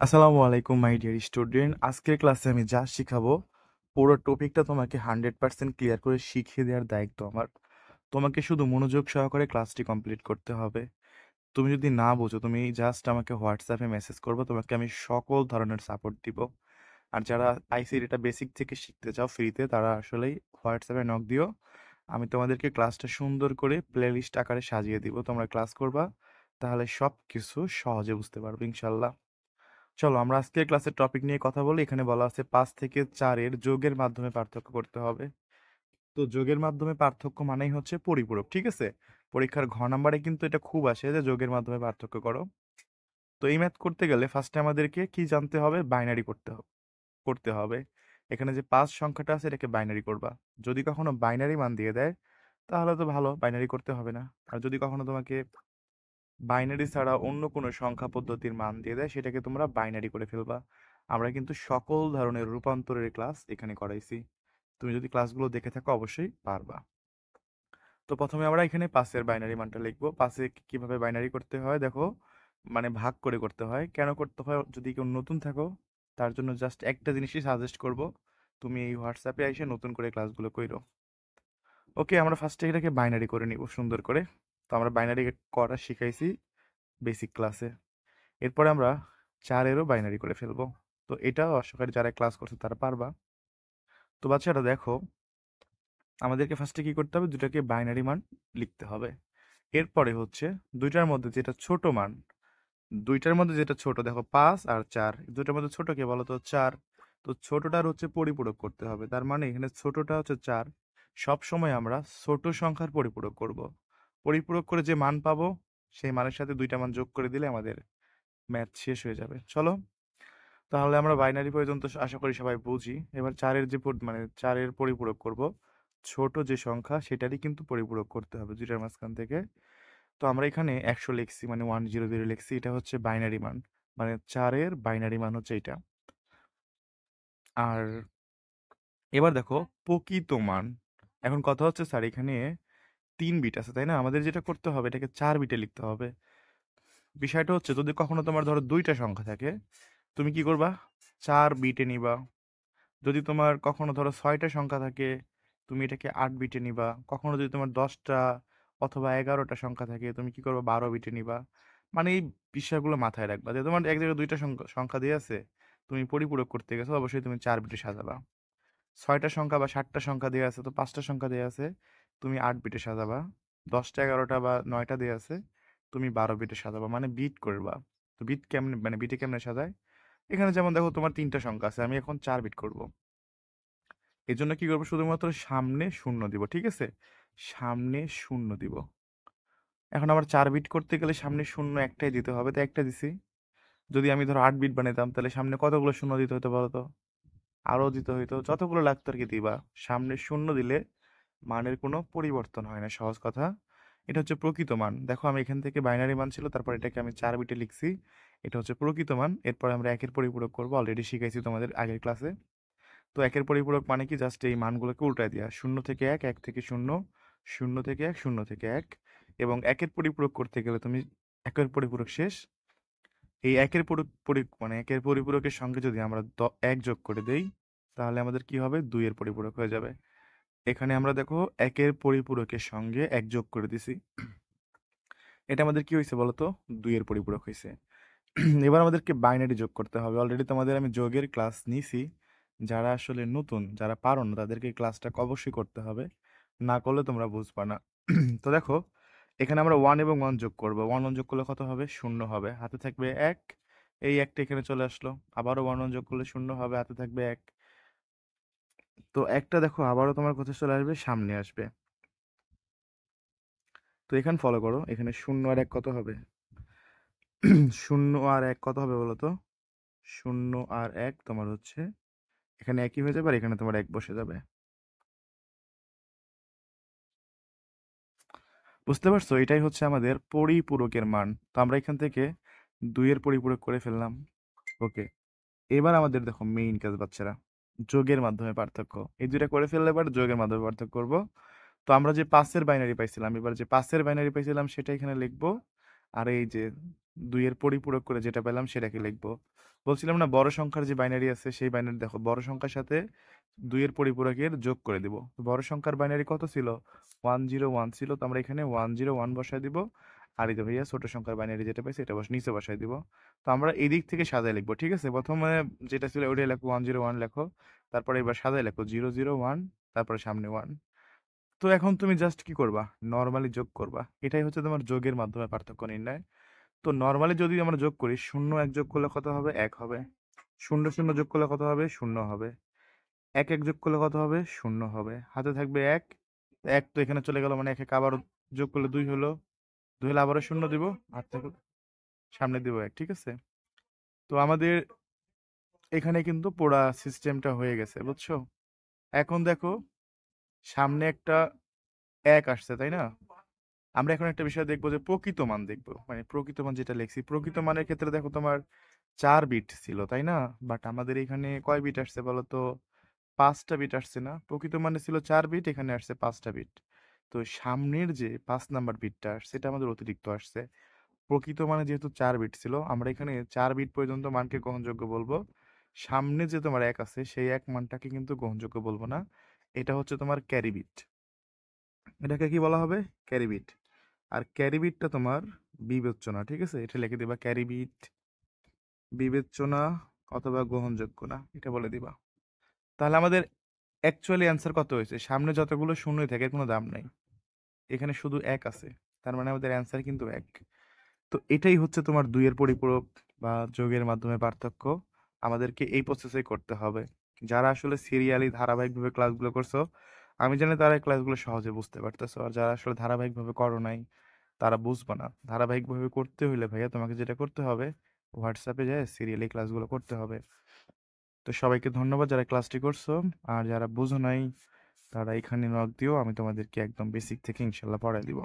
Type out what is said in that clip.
আসসালামু আলাইকুম my dear student. আজকের ক্লাসে আমি যা শিখাবো পুরো টপিকটা তোমাকে 100% ক্লিয়ার করে শিখিয়ে দেওয়ার দায়িত্ব আমার। তোমাকে শুধু মনোযোগ সহকারে ক্লাসটি কমপ্লিট করতে হবে। তুমি যদি না বুঝো তুমি জাস্ট আমাকে হোয়াটসঅ্যাপে মেসেজ করবে, তোমাকে আমি সকল ধরনের সাপোর্ট দিব। আর যারা আইসিটিটা বেসিক থেকে শিখতে চাও ফ্রিতে, তারা আসলেই হোয়াটসঅ্যাপে নক দিও। আমি তোমাদেরকে ক্লাসটা সুন্দর করে প্লেলিস্ট আকারে সাজিয়ে দিব, তোমরা ক্লাস করবা, তাহলে সব কিছু সহজে বুঝতে পারবে ইনশাল্লাহ। চলো আমরা আজকের ক্লাসের টপিক নিয়ে কথা বলি। এখানে বলা আছে 5 থেকে 4-এর যোগের মাধ্যমে পার্থক্য করতে হবে। তো যোগের মাধ্যমে পার্থক্য মানেই হচ্ছে পরিপূরক, ঠিক আছে? পরীক্ষার ঘ নাম্বারে কিন্তু এটা খুব আসে যে যোগের মাধ্যমে পার্থক্য করো। তো এই ম্যাথ করতে গেলে ফার্স্টে আমাদেরকে কি জানতে হবে? বাইনারি করতে হবে। এখানে যে 5 সংখ্যাটা আছে এটাকে বাইনারি করবা। যদি কখনো বাইনারি মান দিয়ে দেয় তাহলে তো ভালো, বাইনারি করতে হবে না। আর যদি কখনো তোমাকে বাইনারি ছাড়া অন্য কোনো সংখ্যা পদ্ধতির মান দিয়ে দেয়, সেটাকে তোমরা বাইনারি করে ফেলবা। আমরা কিন্তু সকল ধরনের রূপান্তরের ক্লাস এখানে করাইছি। তুমি যদি ক্লাসগুলো দেখে থাকো অবশ্যই পারবা। তো প্রথমে আমরা এখানে পাঁচের বাইনারি মানটা লিখবো। পাঁচে কিভাবে বাইনারি করতে হয় দেখো, মানে ভাগ করে করতে হয়। কেন করতে হয়? যদি কেউ নতুন থাকো তার জন্য জাস্ট একটা জিনিসই সাজেস্ট করব, তুমি এই হোয়াটসঅ্যাপে এসে নতুন করে ক্লাসগুলো কইরো। ওকে, আমরা ফার্স্টে এটাকে বাইনারি করে নিব সুন্দর করে। তো আমরা বাইনারি করা শিখাইছি বেসিক ক্লাসে। এরপরে আমরা 4-এরও বাইনারি করে ফেলবো। তো এটাও আশা করি যারা ক্লাস করছে তারা পারবা। তো বাচ্চারা দেখো, আমাদেরকে ফার্স্টে কি করতে হবে? দুটাকে বাইনারি মান লিখতে হবে। এরপরে হচ্ছে দুইটার মধ্যে যেটা ছোট মান, দুইটার মধ্যে যেটা ছোট দেখো 5 আর 4, দুইটার মধ্যে ছোট কে বলো তো? 4। তো ছোটটার হচ্ছে পরিপূরক করতে হবে, তার মানে এখানে ছোটটা হচ্ছে 4। সব সময় আমরা ছোট সংখ্যার পরিপূরক করব। পরিপূরক করে যে মান পাবো সেই মানের সাথে দুইটা মান যোগ করে দিলে আমাদের ম্যাথ শেষ হয়ে যাবে। চলো, তাহলে আমরা বাইনারি পর্যন্ত আশা করি সবাই বুঝি। এবার চারের যে মানে চারের পরিপূরক করব, ছোট যে সংখ্যা সেটারই কিন্তু পরিপূরক করতে হবে দুইটার মাঝখান থেকে। তো আমরা এখানে 100 লিখছি, মানে 100 লিখছি, এটা হচ্ছে বাইনারি মান, মানে চারের বাইনারি মান হচ্ছে এটা। আর এবার দেখো প্রকৃত মান। এখন কথা হচ্ছে স্যার এখানে 3 বিট আছে তাই না? আমাদের যেটা করতে হবে এটাকে 4 বিটে লিখতে হবে। বিষয়টা হচ্ছে যদি কখনো তোমার ধরো দুইটা সংখ্যা থাকে, তুমি কি করবা? 4 বিটে নিবা। যদি তোমার কখনো ধরো 6টা সংখ্যা থাকে, তুমি এটাকে 8 বিটে নিবা। কখনো যদি তোমার 10টা অথবা 11টা সংখ্যা থাকে, তুমি কি করবে? 12 বিটে নিবা। মানে এই বিষয়গুলো মাথায় রাখবা যে তোমার এক জায়গায় দুইটা সংখ্যা সংখ্যা দিয়ে আছে, তুমি পরিপূরক করতে গেছো, অবশ্যই তুমি 4 বিটে সাজাবা। 6টা সংখ্যা বা 7টা সংখ্যা দিয়ে আছে, তো 5টা সংখ্যা দিয়ে আছে, তুমি 8 বিটে সাজাবা। 10টা 11টা বা 9টা দিয়ে আছে, তুমি 12 বিটে সাজাবা, মানে বিট করবা। তো বিট কেমনে, মানে বিটে কেমনে সাজায়? এখানে যেমন দেখো তোমার 3টা সংখ্যা আছে, আমি এখন 4 বিট করব। এর জন্য কি করবো? শুধুমাত্র সামনে শূন্য দিব, ঠিক আছে? সামনে শূন্য দিব। এখন আমার 4 বিট করতে গেলে সামনে শূন্য একটাই দিতে হবে, তো একটা দিছি। যদি আমি ধরো 8 বিট বানাইতাম তাহলে সামনে কতগুলো শূন্য দিতে হতো বলো তো? আরো দিতে হইতো, যতগুলো লাগতো আর কি দিবা। সামনে শূন্য দিলে মানের কোনো পরিবর্তন হয় না, সহজ কথা। এটা হচ্ছে প্রকৃত মান। দেখো আমি এখান থেকে বাইনারি মান ছিল, তারপর এটাকে আমি 4 বিটে লিখছি, এটা হচ্ছে প্রকৃত মান। এরপর আমরা একের পরিপূরক করবো, অলরেডি শিখাইছি তোমাদের আগের ক্লাসে। তো একের পরিপূরক মানে কি? জাস্ট এই মানগুলোকে উল্টায় দেওয়া, 0 থেকে 1, 1 থেকে 0, 0 থেকে 1, 0 থেকে 1। এবং একের পরিপূরক করতে গেলে তুমি একের পরিপূরক শেষ, এই একের মানে একের পরিপূরকের সঙ্গে যদি আমরা 1 যোগ করে দেই, তাহলে আমাদের কি হবে? 2-এর পরিপূরক হয়ে যাবে। এখানে আমরা দেখো একের পরিপূরকের সঙ্গে 1 যোগ করে দিছি, এটা আমাদের কি হয়েছে বলতো? 2-এর পরিপূরক হয়েছে। এবার আমাদেরকে বাইনারি যোগ করতে হবে। অলরেডি তোমাদের আমি যোগের ক্লাস নিছি। যারা আসলে নতুন, যারা পারো না, তাদেরকে এই ক্লাসটা অবশ্যই করতে হবে, না করলে তোমরা বুঝবা না। তো দেখো এখানে আমরা 1 এবং 1 যোগ করবো। 1 1 যোগ করলে কত হবে? 0 হবে, হাতে থাকবে 1। এই একটা এখানে চলে আসলো। আবারও 1 1 যোগ করলে 0 হবে, হাতে থাকবে 1। তো একটা দেখো আবারও তোমার কোথায় চলে আসবে? সামনে আসবে। তো এখানে ফলো করো, এখানে 0 আর 1 কত হবে? 0 আর 1 কত হবে বলো তো? 0 আর 1 তোমার হচ্ছে এখানে একই হয়ে যাবে, আর এখানে তোমার 1 বসে যাবে। বুঝতে পারছো? এটাই হচ্ছে আমাদের পরিপূরকের মান। তো আমরা এখান থেকে 2-এর পরিপূরক করে ফেললাম। ওকে, এবার আমাদের দেখো মেইন কাজ বাচ্চারা, যোগের মাধ্যমে পার্থক্য। এই দুইটা করে ফেললে এবার যোগের মাধ্যমে পার্থক্য করব। তো আমরা যে 5-এর বাইনারি পাইছিলাম, এবার যে 5-এর বাইনারি পাইছিলাম সেটা এখানে লিখবো। আর এই যে 2 এর পরিপূরক করে যেটা পেলাম সেটাকে লিখবো। বলছিলাম না বড় সংখ্যার যে বাইনারি আছে সেই বাইনারি দেখো বড় সংখ্যার সাথে 2 এর পরিপূরকের যোগ করে দিব। বড় সংখ্যার বাইনারি কত ছিল? 101 ছিল, তো আমরা এখানে 101 বসায় দিব। আর এই যে ভাইয়া ছোট সংখ্যার বাইনারি যেটা পাইছি এটা নিচে বসায় দিব। তো আমরা এই দিক থেকে সাজায় লিখবো, ঠিক আছে? প্রথমে যেটা ছিল ওইটাই লেখো, 101 লেখো। তারপরে এবার সাজায় লেখো 001, তারপরে সামনে 1। তো এখন তুমি জাস্ট কি করবা? নর্মালি যোগ করবা। এটাই হচ্ছে তোমার যোগের মাধ্যমে পার্থক্য নির্ণয়। তো নর্মালি যদি আমরা যোগ করি, 0 1 যোগ করলে কত হবে? 1 হবে। 0 0 যোগ করলে কত হবে? 0 হবে। 1 1 যোগ করলে কত হবে? 0 হবে। হাতে থাকবে 1। 1 তো এখানে চলে গেল, মানে 1 1 আবার যোগ করলে 2 হলো। 2 হলে আবারও 0 দিব। আর থাকবে সামনে দিব 1, ঠিক আছে? তো আমাদের এখানে কিন্তু পুরা সিস্টেমটা হয়ে গেছে, বুঝছো? এখন দেখো সামনে একটা 1 আসছে, তাই না? আমরা এখন একটা বিষয় দেখবো যে প্রকৃত মান দেখবো, মানে প্রকৃত মান যেটা লিখছি প্রকৃত মানের ক্ষেত্রে দেখো তোমার 4 বিট ছিল, তাই না? বাট আমাদের এখানে কয় বিট আসছে বলো তো? 5টা বিট আসছে না? প্রকৃত মানে ছিল 4 বিট, এখানে আসছে 5টা বিট। তো সামনের যে 5 নাম্বার বিটটা সেটা আমাদের অতিরিক্ত আসছে। প্রকৃত মানে যেহেতু 4 বিট ছিল, আমরা এখানে 4 বিট পর্যন্ত মানকে গ্রহণযোগ্য বলবো। সামনে যে তোমার 1 আছে সেই 1 মানটাকে কিন্তু গ্রহণযোগ্য বলবো না। এটা হচ্ছে তোমার ক্যারি বিট। এটাকে কি বলা হবে? Carry bit. আর ক্যারি বিটটা তোমার বিবেচ্য, ঠিক আছে? এটা লিখে দিবা ক্যারি বিট বিবেচ্য না অথবা গ্রহণযোগ্য না, এটা বলে দিবা। তাহলে আমাদের অ্যাকচুয়ালি অ্যান্সার কত হয়েছে? সামনে যতগুলো শূন্যই থাকে এর কোনো দাম নাই, এখানে শুধু 1 আছে। তার মানে আমাদের অ্যান্সার কিন্তু 1। তো এটাই হচ্ছে তোমার 2 এর পরিপূরক বা যোগের মাধ্যমে পার্থক্য। আমাদেরকে এই প্রসেসে করতে হবে। যারা আসলে সিরিয়ালি ধারাবাহিকভাবে ক্লাসগুলো করছো, আমি জানি তারা এই ক্লাসগুলো সহজে বুঝতে পারতেছো। আর যারা আসলে ধারাবাহিকভাবে করো নাই, তারা বুঝবে না। ধারাবাহিকভাবে করতে হইলে ভাইয়া তোমাকে যেটা করতে হবে, হোয়াটসঅ্যাপে যায় সিরিয়ালি ক্লাসগুলো করতে হবে। তো সবাইকে ধন্যবাদ যারা ক্লাসটি করছো। আর যারা বুঝো নাই তারা এখানে নক দিও, আমি তোমাদেরকে একদম বেসিক থেকে ইনশাল্লাহ পড়াই দিব।